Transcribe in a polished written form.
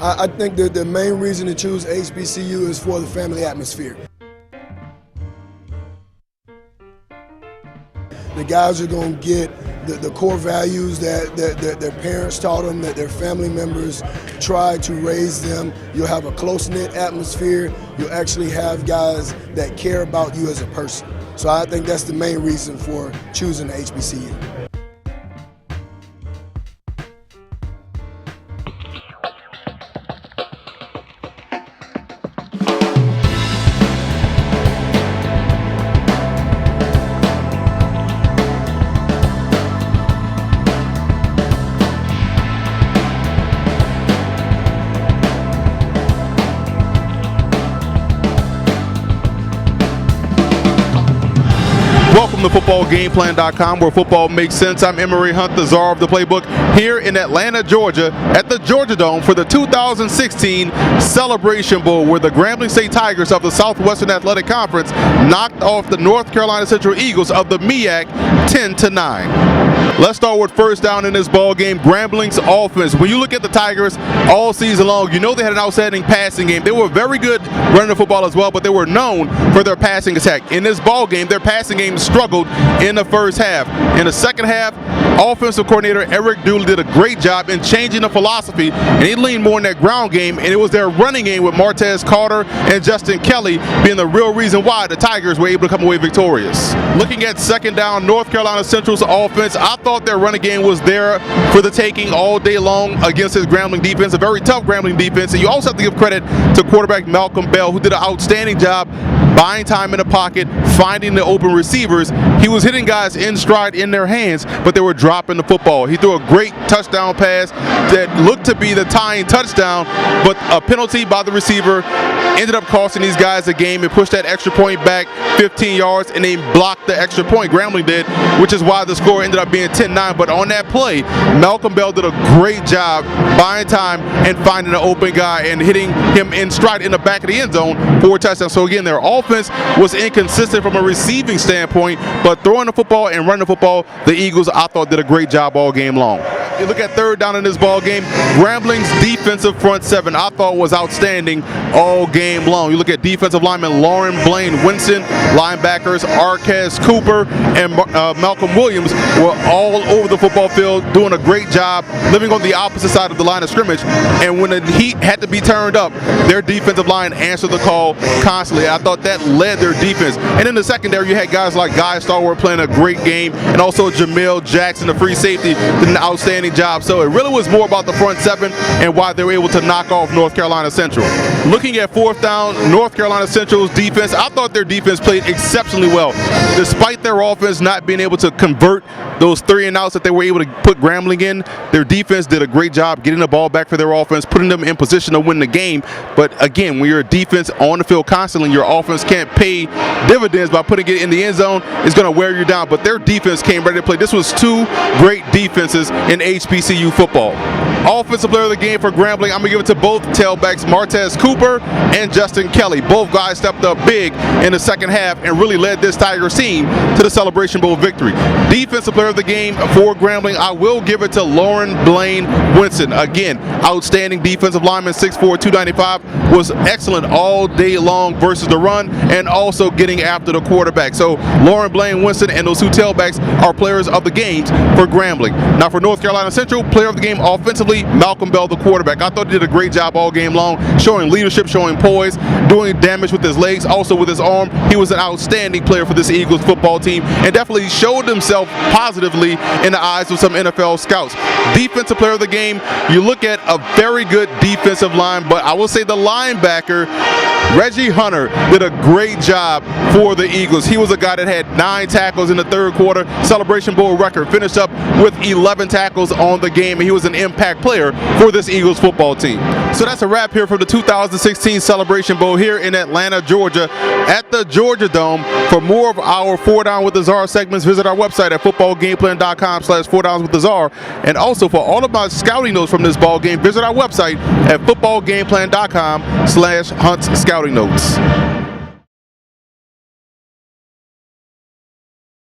I think that the main reason to choose HBCU is for the family atmosphere. The guys are going to get the core values that their parents taught them, that their family members tried to raise them. You'll have a close-knit atmosphere. You'll actually have guys that care about you as a person. So I think that's the main reason for choosing the HBCU. Welcome to FootballGamePlan.com, where football makes sense. I'm Emory Hunt, the czar of the playbook, here in Atlanta, Georgia, at the Georgia Dome for the 2016 Celebration Bowl, where the Grambling State Tigers of the Southwestern Athletic Conference knocked off the North Carolina Central Eagles of the MEAC 10-9. Let's start with first down in this ball game. Grambling's offense. When you look at the Tigers all season long, you know they had an outstanding passing game. They were very good running the football as well, but they were known for their passing attack. In this ball game, their passing game struggled in the first half. In the second half, offensive coordinator Eric Dooley did a great job in changing the philosophy, and he leaned more in that ground game, and it was their running game with MARTEZ Carter and Justin Kelly being the real reason why the Tigers were able to come away victorious. Looking at second down, North Carolina Central's offense, I thought their running game was there for the taking all day long against his Grambling defense, a very tough Grambling defense, and you also have to give credit to quarterback Malcolm Bell, who did an outstanding job buying time in the pocket, finding the open receivers. He was hitting guys in stride in their hands, but they were dropping the football. He threw a great touchdown pass that looked to be the tying touchdown, but a penalty by the receiver ended up costing these guys the game and pushed that extra point back 15 yards, and they blocked the extra point, Grambling did, which is why the score ended up being 10-9. But on that play, Malcolm Bell did a great job buying time and finding an open guy and hitting him in stride in the back of the end zone for a touchdown. So again, their offense was inconsistent from a receiving standpoint, but throwing the football and running the football, the Eagles, I thought, did a great job all game long. You look at third down in this ball game, Grambling's defensive front seven, I thought, was outstanding all game long. You look at defensive linemen LORIN, BLAIN, WINSTON, linebackers Martez Cooper and Malcolm Williams were all over the football field doing a great job, living on the opposite side of the line of scrimmage, and when the heat had to be turned up, their defensive line answered the call constantly. I thought that led their defense. And in the secondary, you had guys like Guy Starward playing a great game, and also Jamil Jackson, the free safety, did an outstanding job. So it really was more about the front seven and why they were able to knock off North Carolina Central. Looking at fourth down, North Carolina Central's defense, I thought their defense played exceptionally well. Despite their offense not being able to convert those 3 and outs that they were able to put Grambling in, their defense did a great job getting the ball back for their offense, putting them in position to win the game. But again, when you're a defense on the field constantly, your offense can't pay dividends by putting it in the end zone. It's going to wear you down. But their defense came ready to play. This was 2 great defenses in HBCU football. Offensive player of the game for Grambling, I'm going to give it to both tailbacks, Martez Cooper and Justin Kelly. Both guys stepped up big in the second half and really led this Tigers team to the Celebration Bowl victory. Defensive player of the game for Grambling, I will give it to LORIN, BLAIN, WINSTON. Again, outstanding defensive lineman, 6'4", 295, was excellent all day long versus the run and also getting after the quarterback. So LORIN, BLAIN, WINSTON, and those 2 tailbacks are players of the games for Grambling. Now for North Carolina Central, player of the game offensively, Malcolm Bell, the quarterback. I thought he did a great job all game long, showing leadership, showing poise, doing damage with his legs, also with his arm. He was an outstanding player for this Eagles football team and definitely showed himself positively in the eyes of some NFL scouts. Defensive player of the game, you look at a very good defensive line, but I will say the linebacker, Reggie Hunter, did a great job for the Eagles. He was a guy that had 9 tackles in the third quarter, Celebration Bowl record, finished up with 11 tackles on the game, and he was an impact player for this Eagles football team. So that's a wrap here for the 2016 Celebration Bowl here in Atlanta, Georgia, at the Georgia Dome. For more of our 4 Down with the Czar segments, visit our website at footballgameplan.com/4downs-with-the-czar. And also for all of my scouting notes from this ball game, visit our website at footballgameplan.com/Hunt's Scouting Notes.